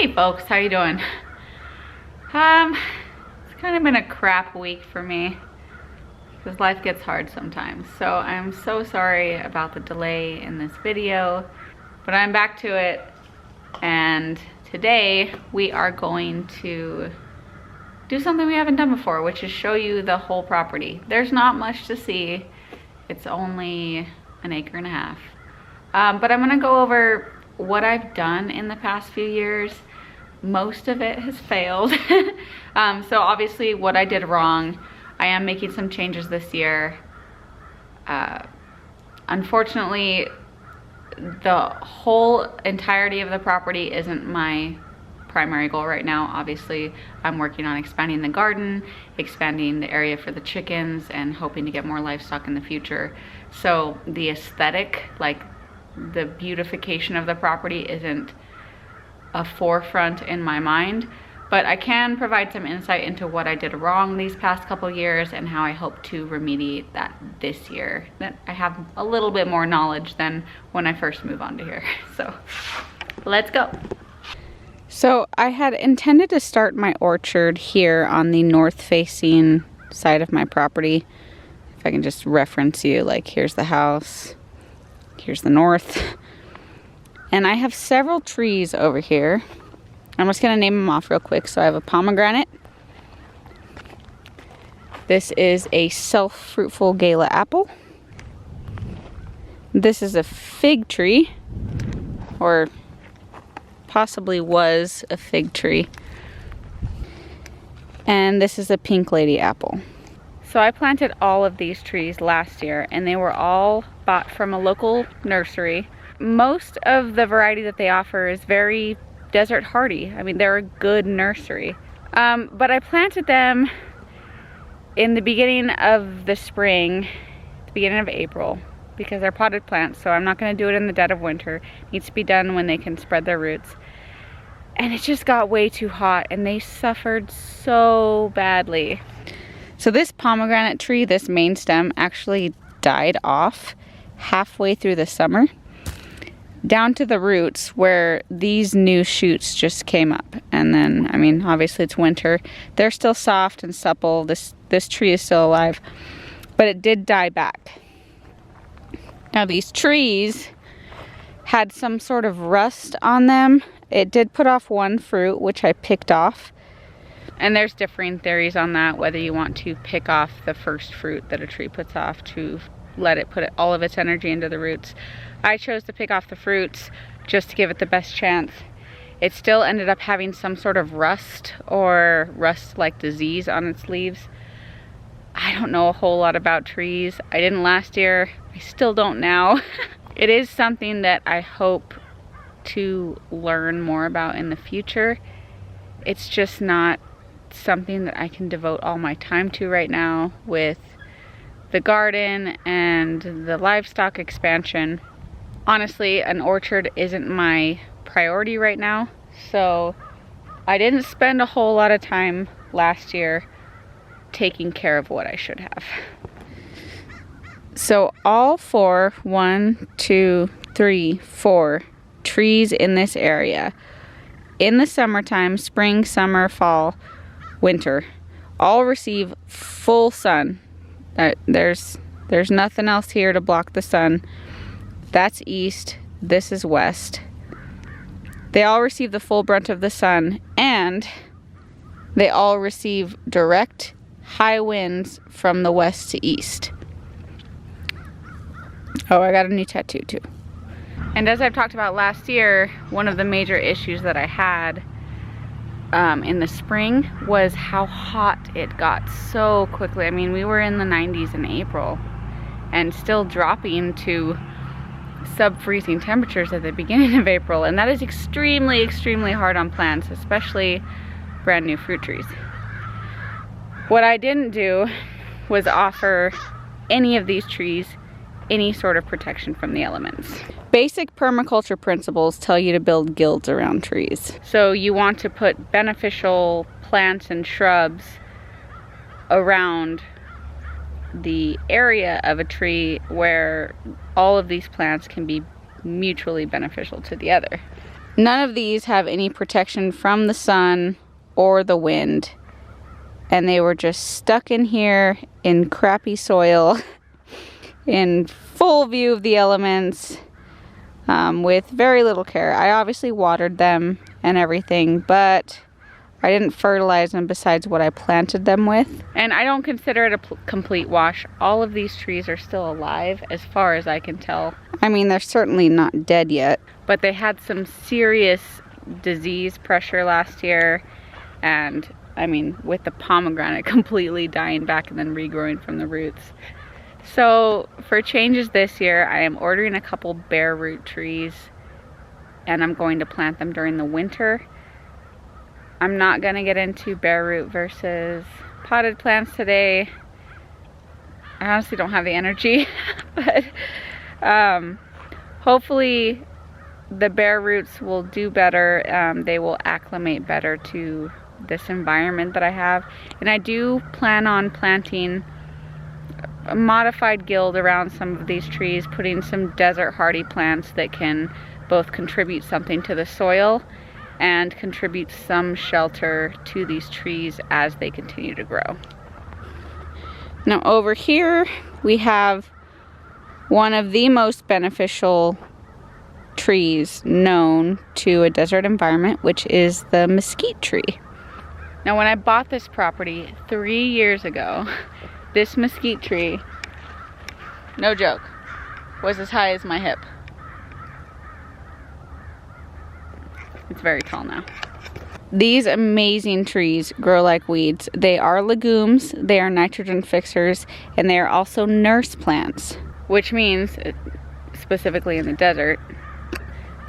Hey folks, how you doing? It's kind of been a crap week for me because life gets hard sometimes. So I'm so sorry about the delay in this video, but I'm back to it. And today we are going to do something we haven't done before, which is show you the whole property. There's not much to see. It's only an acre and a half. But I'm gonna go over what I've done in the past few years. Most of it has failed. So obviously what I did wrong, I am making some changes this year. Unfortunately, the whole entirety of the property isn't my primary goal right now. Obviously, I'm working on expanding the garden, expanding the area for the chickens, and hoping to get more livestock in the future. So the aesthetic, like the beautification of the property, isn't a forefront in my mind, but I can provide some insight into what I did wrong these past couple years and how I hope to remediate that this year. That I have a little bit more knowledge than when I first moved on to here. So let's go. So I had intended to start my orchard here on the north facing side of my property. If I can just reference you, like here's the house, here's the north. And I have several trees over here. I'm just gonna name them off real quick. So I have a pomegranate. This is a self-fruitful gala apple. This is a fig tree, or possibly was a fig tree. And this is a pink lady apple. So I planted all of these trees last year, and they were all bought from a local nursery. Most of the variety that they offer is very desert hardy. I mean, they're a good nursery. But I planted them in the beginning of the spring, the beginning of April, because they're potted plants, so I'm not gonna do it in the dead of winter. It needs to be done when they can spread their roots. And it just got way too hot, and they suffered so badly. So this pomegranate tree, this main stem, actually died off halfway through the summer, down to the roots where these new shoots just came up. And then, I mean, obviously it's winter. They're still soft and supple. This tree is still alive, but it did die back. Now these trees had some sort of rust on them. It did put off one fruit, which I picked off. And there's differing theories on that, whether you want to pick off the first fruit that a tree puts off to let it put all of its energy into the roots. I chose to pick off the fruits just to give it the best chance. It still ended up having some sort of rust or rust-like disease on its leaves. I don't know a whole lot about trees. I didn't last year. I still don't now. It is something that I hope to learn more about in the future. It's just not something that I can devote all my time to right now with the garden and the livestock expansion. Honestly, an orchard isn't my priority right now, so I didn't spend a whole lot of time last year taking care of what I should have. So all four, 1, 2, 3, 4 trees in this area, in the summertime, spring, summer, fall, winter, all receive full sun. There's nothing else here to block the sun. That's east, this is west. They all receive the full brunt of the sun, and they all receive direct high winds from the west to east. Oh, I got a new tattoo too. And as I've talked about last year, one of the major issues that I had in the spring was how hot it got so quickly. I mean, we were in the 90s in April and still dropping to sub-freezing temperatures at the beginning of April, and that is extremely, extremely hard on plants, especially brand new fruit trees. What I didn't do was offer any of these trees any sort of protection from the elements. Basic permaculture principles tell you to build guilds around trees. So you want to put beneficial plants and shrubs around the area of a tree where all of these plants can be mutually beneficial to the other. None of these have any protection from the sun or the wind. And they were just stuck in here in crappy soil, in full view of the elements, with very little care. I obviously watered them and everything, but I didn't fertilize them besides what I planted them with. And I don't consider it a complete wash. All of these trees are still alive as far as I can tell. I mean, they're certainly not dead yet, but they had some serious disease pressure last year. And I mean, with the pomegranate completely dying back and then regrowing from the roots. So for changes this year, I am ordering a couple bare root trees and I'm going to plant them during the winter. I'm not gonna get into bare root versus potted plants today. I honestly don't have the energy, but hopefully the bare roots will do better. They will acclimate better to this environment that I have. And I do plan on planting a modified guild around some of these trees, putting some desert hardy plants that can both contribute something to the soil and contribute some shelter to these trees as they continue to grow. Now over here we have one of the most beneficial trees known to a desert environment, which is the mesquite tree. Now when I bought this property 3 years ago, this mesquite tree, no joke, was as high as my hip. It's very tall now. These amazing trees grow like weeds. They are legumes, they are nitrogen fixers, and they are also nurse plants, which means, specifically in the desert,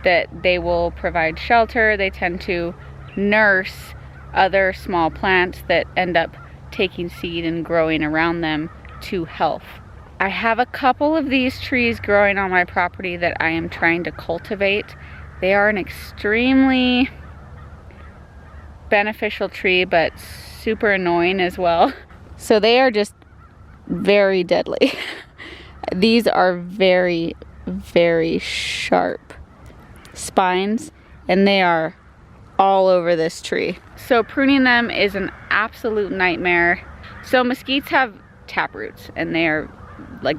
that they will provide shelter. They tend to nurse other small plants that end up taking seed and growing around them to health. I have a couple of these trees growing on my property that I am trying to cultivate. They are an extremely beneficial tree, but super annoying as well. So they are just very deadly. These are very, very sharp spines, and they are all over this tree. So pruning them is an absolute nightmare. So mesquites have taproots, and they are like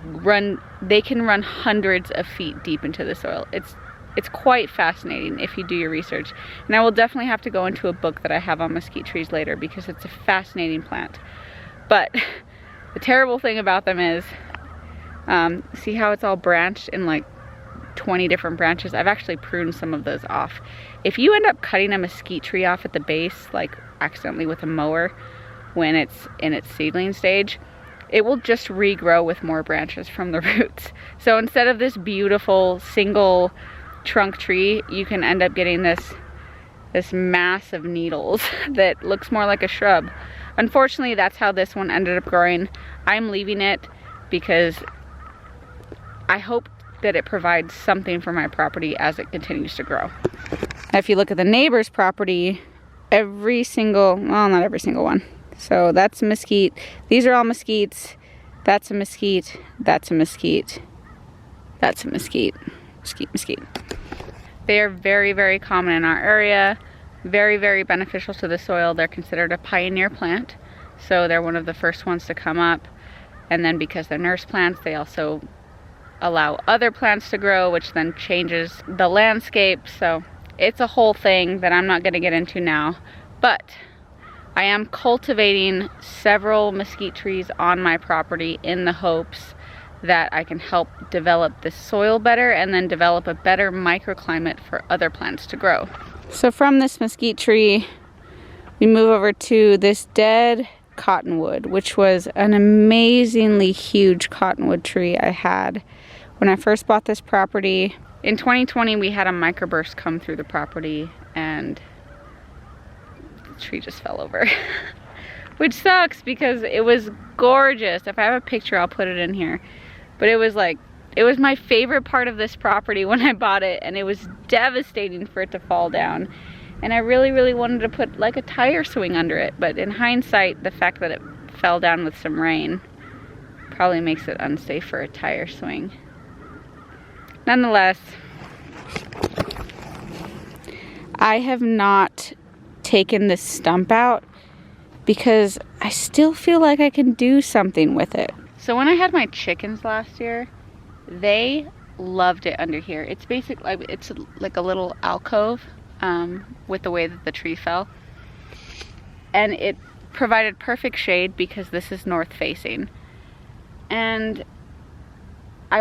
they can run hundreds of feet deep into the soil. It's quite fascinating if you do your research. And I will definitely have to go into a book that I have on mesquite trees later because it's a fascinating plant. But the terrible thing about them is, see how it's all branched in like 20 different branches? I've actually pruned some of those off. If you end up cutting a mesquite tree off at the base, like accidentally with a mower when it's in its seedling stage, it will just regrow with more branches from the roots. So instead of this beautiful single trunk tree, you can end up getting this mass of needles that looks more like a shrub. Unfortunately, that's how this one ended up growing. I'm leaving it because I hope that it provides something for my property as it continues to grow. If you look at the neighbor's property, every single, well, not every single one. So that's a mesquite. These are all mesquites. That's a mesquite. That's a mesquite. That's a mesquite. Mesquite. They are very, very common in our area. Very, very beneficial to the soil. They're considered a pioneer plant. So they're one of the first ones to come up. And then because they're nurse plants, they also allow other plants to grow, which then changes the landscape. So it's a whole thing that I'm not going to get into now. But I am cultivating several mesquite trees on my property in the hopes that I can help develop the soil better and then develop a better microclimate for other plants to grow. So from this mesquite tree, we move over to this dead cottonwood, which was an amazingly huge cottonwood tree I had when I first bought this property. In 2020, we had a microburst come through the property and the tree just fell over. Which sucks because it was gorgeous. If I have a picture, I'll put it in here. But it was my favorite part of this property when I bought it, and it was devastating for it to fall down. And I really, really wanted to put like a tire swing under it, but in hindsight, the fact that it fell down with some rain probably makes it unsafe for a tire swing. Nonetheless, I have not taken this stump out because I still feel like I can do something with it. So when I had my chickens last year, they loved it under here. It's basically, it's like a little alcove with the way that the tree fell. And it provided perfect shade because this is north facing. And I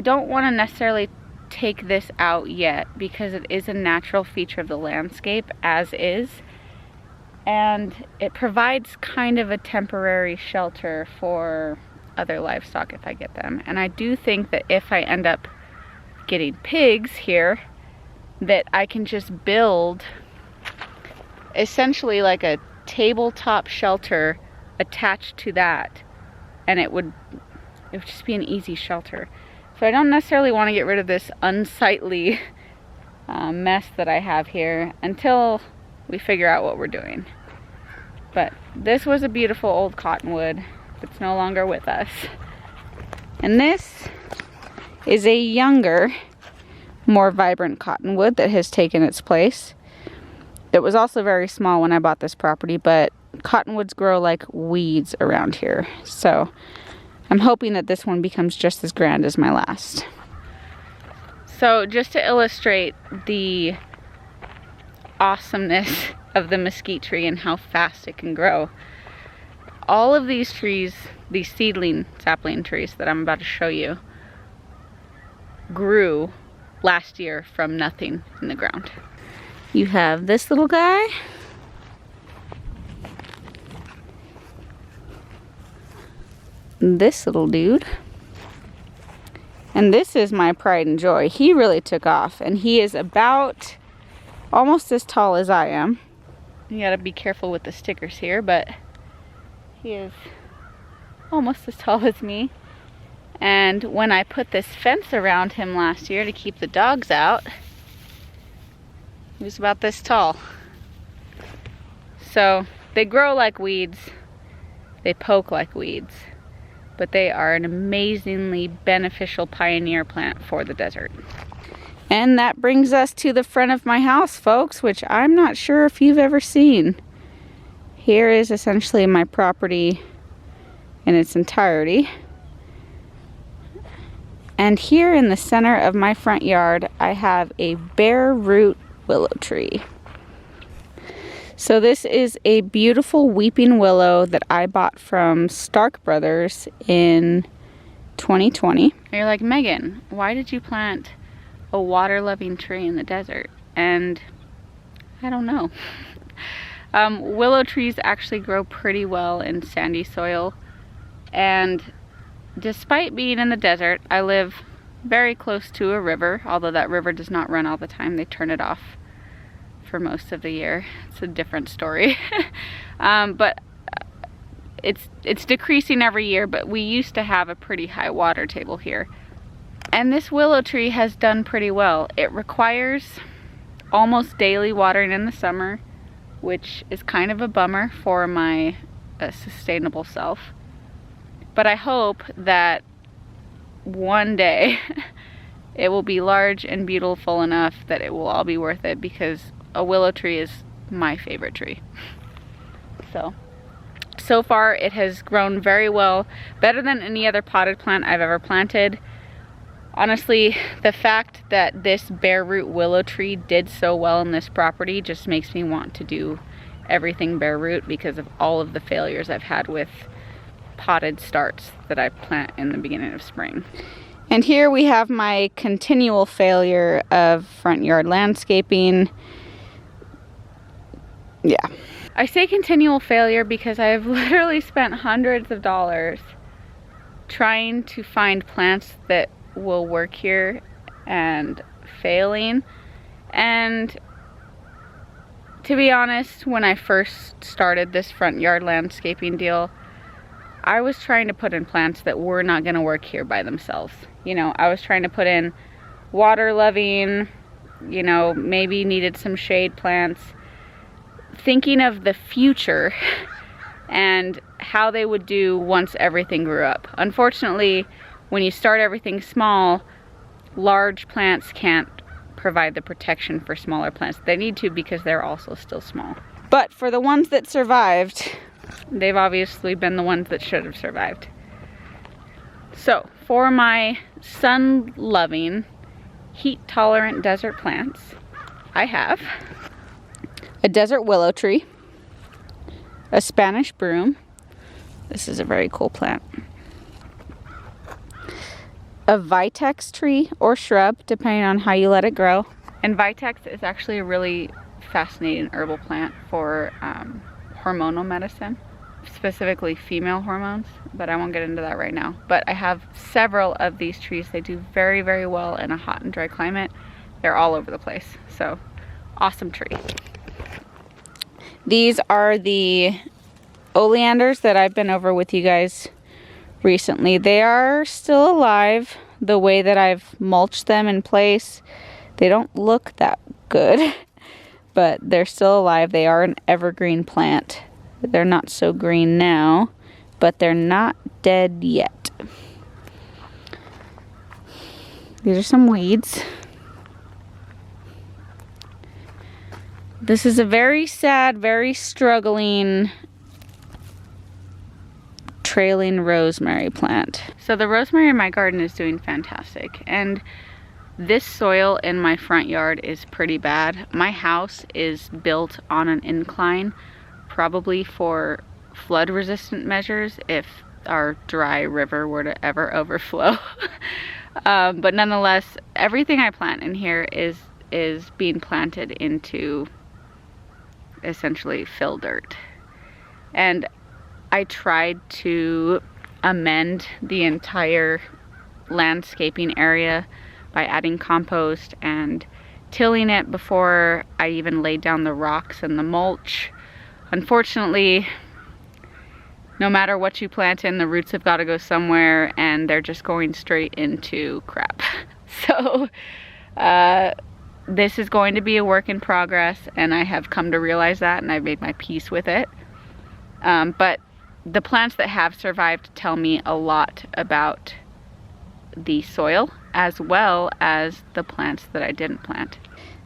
don't want to necessarily take this out yet because it is a natural feature of the landscape as is. And it provides kind of a temporary shelter for other livestock if I get them. And I do think that if I end up getting pigs here, that I can just build essentially like a tabletop shelter attached to that, and it would just be an easy shelter. So I don't necessarily want to get rid of this unsightly mess that I have here until we figure out what we're doing. But this was a beautiful old cottonwood that's no longer with us. And this is a younger, more vibrant cottonwood that has taken its place. It was also very small when I bought this property, but cottonwoods grow like weeds around here. So I'm hoping that this one becomes just as grand as my last. So just to illustrate the awesomeness of the mesquite tree and how fast it can grow, all of these trees, these seedling sapling trees that I'm about to show you, grew last year from nothing in the ground. You have this little guy. This little dude. And this is my pride and joy. He really took off, and he is about almost as tall as I am. You gotta be careful with the stickers here, but he is almost as tall as me. And when I put this fence around him last year to keep the dogs out, he was about this tall. So they grow like weeds, they poke like weeds, but they are an amazingly beneficial pioneer plant for the desert. And that brings us to the front of my house, folks, which I'm not sure if you've ever seen. Here is essentially my property in its entirety. And here in the center of my front yard, I have a bare root willow tree. So this is a beautiful weeping willow that I bought from Stark Brothers in 2020. You're like, Megan, why did you plant a water-loving tree in the desert? And I don't know. Willow trees actually grow pretty well in sandy soil, and despite being in the desert, I live very close to a river, although that river does not run all the time. They turn it off for most of the year. It's a different story. But it's decreasing every year, but we used to have a pretty high water table here. And this willow tree has done pretty well. It requires almost daily watering in the summer, which is kind of a bummer for my sustainable self. But I hope that one day it will be large and beautiful enough that it will all be worth it, because a willow tree is my favorite tree. So far it has grown very well, better than any other potted plant I've ever planted. Honestly, the fact that this bare root willow tree did so well in this property just makes me want to do everything bare root because of all of the failures I've had with potted starts that I plant in the beginning of spring. And here we have my continual failure of front yard landscaping. Yeah. I say continual failure because I've literally spent hundreds of dollars trying to find plants that will work here and failing. And to be honest, when I first started this front yard landscaping deal, I was trying to put in plants that were not going to work here by themselves. You know, I was trying to put in water loving, you know, maybe needed some shade plants, thinking of the future and how they would do once everything grew up. Unfortunately, when you start everything small, large plants can't provide the protection for smaller plants. They need to because they're also still small. But for the ones that survived, they've obviously been the ones that should have survived. So for my sun-loving, heat-tolerant desert plants, I have a desert willow tree, a Spanish broom. This is a very cool plant. A vitex tree or shrub, depending on how you let it grow. And vitex is actually a really fascinating herbal plant for hormonal medicine, specifically female hormones, but I won't get into that right now. But I have several of these trees. They do very, very well in a hot and dry climate. They're all over the place, so awesome tree. These are the oleanders that I've been over with you guys recently. They are still alive. The way that I've mulched them in place, they don't look that good, but they're still alive. They are an evergreen plant. They're not so green now, but they're not dead yet. These are some weeds. This is a very sad, very struggling trailing rosemary plant. So the rosemary in my garden is doing fantastic, and this soil in my front yard is pretty bad. My house is built on an incline, probably for flood resistant measures if our dry river were to ever overflow. But nonetheless, everything I plant in here is being planted into essentially fill dirt. And I tried to amend the entire landscaping area by adding compost and tilling it before I even laid down the rocks and the mulch. Unfortunately, no matter what you plant in, the roots have got to go somewhere, and they're just going straight into crap. So this is going to be a work in progress, and I have come to realize that, and I've made my peace with it. But the plants that have survived tell me a lot about the soil as well as the plants that I didn't plant.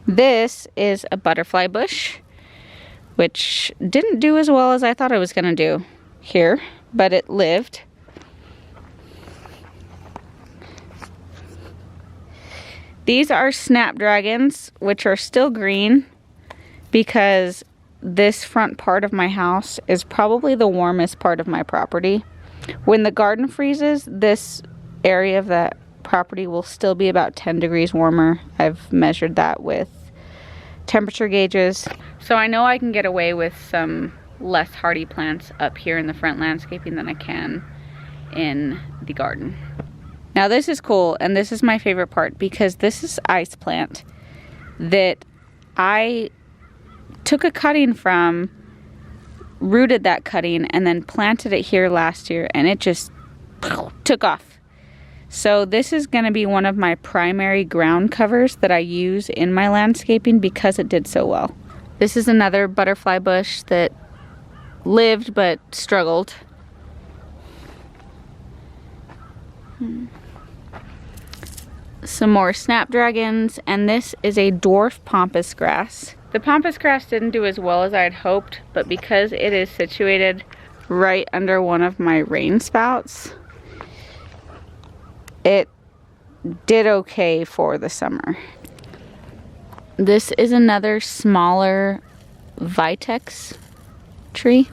This is a butterfly bush, which didn't do as well as I thought it was going to do here, but it lived. These are snapdragons, which are still green because this front part of my house is probably the warmest part of my property. When the garden freezes, this area of that property will still be about 10 degrees warmer. I've measured that with temperature gauges. So I know I can get away with some less hardy plants up here in the front landscaping than I can in the garden. Now this is cool, and this is my favorite part because this is ice plant that I took a cutting from, rooted that cutting, and then planted it here last year, and it just took off. So this is going to be one of my primary ground covers that I use in my landscaping because it did so well. This is another butterfly bush that lived but struggled. Some more snapdragons, and this is a dwarf pampas grass. The pampas grass didn't do as well as I had hoped, but because it is situated right under one of my rain spouts, it did okay for the summer. This is another smaller vitex tree.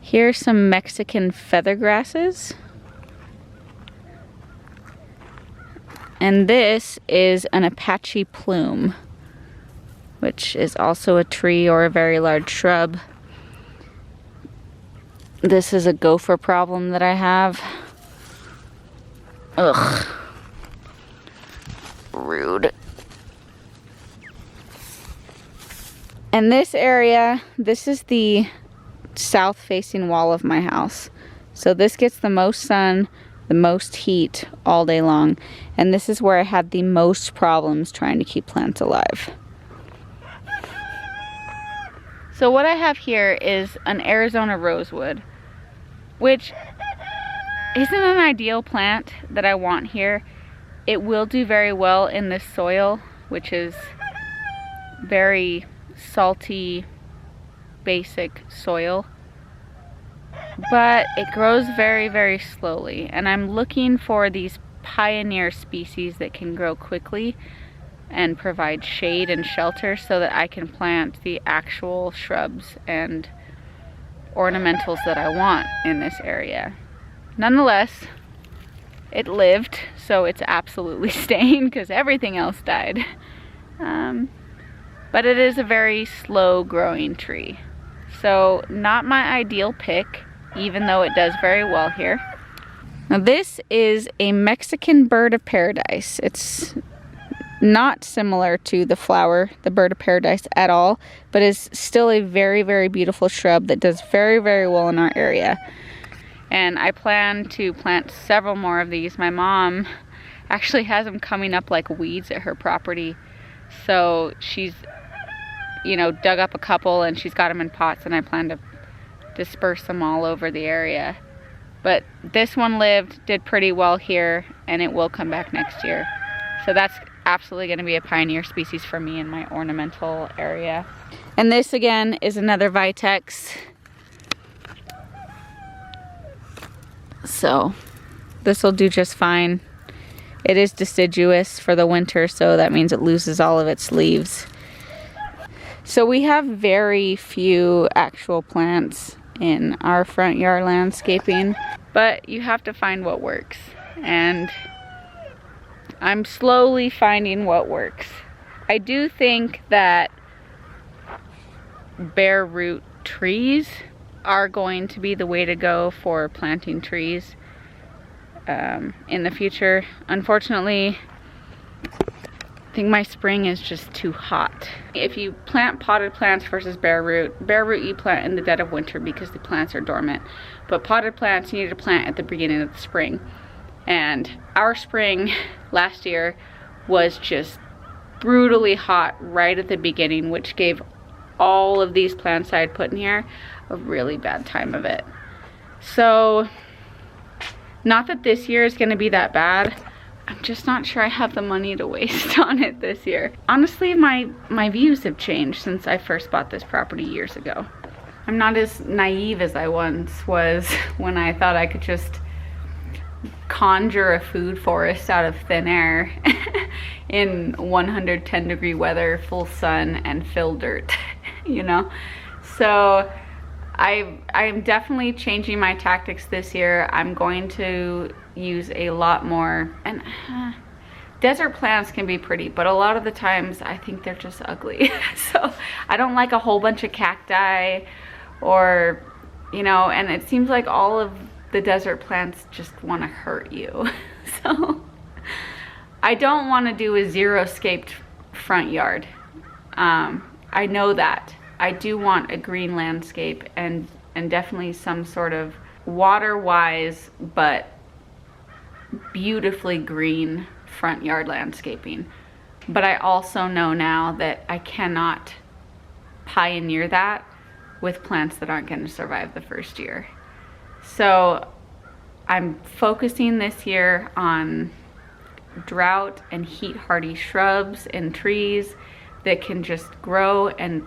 Here's some Mexican feather grasses. And this is an Apache plume, which is also a tree or a very large shrub. This is a gopher problem that I have. Ugh. Rude. And this area, this is the south-facing wall of my house. So this gets the most sun, the most heat all day long. And this is where I had the most problems trying to keep plants alive. So what I have here is an Arizona rosewood, which isn't an ideal plant that I want here. It will do very well in this soil, which is very salty, basic soil. But it grows very, very slowly. And I'm looking for these pioneer species that can grow quickly and provide shade and shelter so that I can plant the actual shrubs and ornamentals that I want in this area. Nonetheless, it lived, so it's absolutely staying because everything else died. But it is a very slow growing tree. So not my ideal pick, even though it does very well here. Now this is a Mexican bird of paradise. It's not similar to the flower, the bird of paradise at all, but is still a very, very beautiful shrub that does very, very well in our area. And I plan to plant several more of these. My mom actually has them coming up like weeds at her property. So she's, you know, dug up a couple and she's got them in pots, and I plan to disperse them all over the area. But this one lived, did pretty well here, and it will come back next year. So that's absolutely going to be a pioneer species for me in my ornamental area. And this again is another Vitex. So this will do just fine. It is deciduous for the winter, so that means it loses all of its leaves. So we have very few actual plants in our front yard landscaping, but you have to find what works. And I'm slowly finding what works. I do think that bare root trees are going to be the way to go for planting trees in the future. Unfortunately, I think my spring is just too hot. If you plant potted plants versus bare root you plant in the dead of winter because the plants are dormant. But potted plants you need to plant at the beginning of the spring. And our spring last year was just brutally hot right at the beginning, which gave all of these plants I had put in here a really bad time of it. So, not that this year is gonna be that bad. I'm just not sure I have the money to waste on it this year. Honestly, my views have changed since I first bought this property years ago. I'm not as naive as I once was when I thought I could just conjure a food forest out of thin air in 110-degree weather, full sun, and fill dirt, you know? So I'm definitely changing my tactics this year. I'm going to use a lot more, and desert plants can be pretty, but a lot of the times I think they're just ugly. So I don't like a whole bunch of cacti or, you know, and it seems like all of the desert plants just want to hurt you. So I don't want to do a zero-scaped front yard. I know that. I do want a green landscape and definitely some sort of water-wise but beautifully green front yard landscaping. But I also know now that I cannot pioneer that with plants that aren't going to survive the first year. So I'm focusing this year on drought and heat hardy shrubs and trees that can just grow and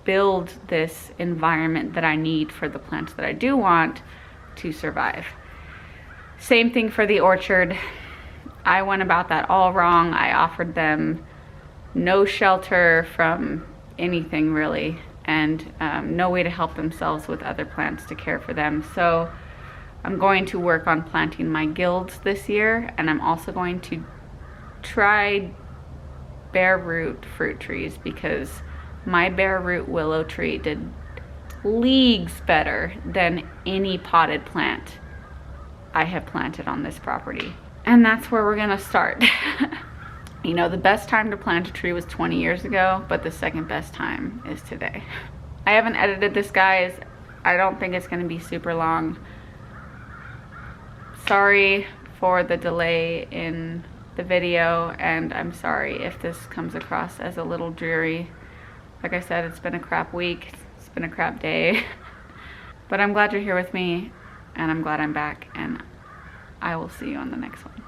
build this environment that I need for the plants that I do want to survive. Same thing for the orchard. I went about that all wrong. I offered them no shelter from anything really, and no way to help themselves with other plants to care for them. So I'm going to work on planting my guilds this year, and I'm also going to try bare root fruit trees because my bare root willow tree did leagues better than any potted plant I have planted on this property. And that's where we're gonna start. You know, the best time to plant a tree was 20 years ago, but the second best time is today. I haven't edited this, guys. I don't think it's gonna be super long. Sorry for the delay in the video, and I'm sorry if this comes across as a little dreary. Like I said, it's been a crap week, it's been a crap day. But I'm glad you're here with me, and I'm glad I'm back, and I will see you on the next one.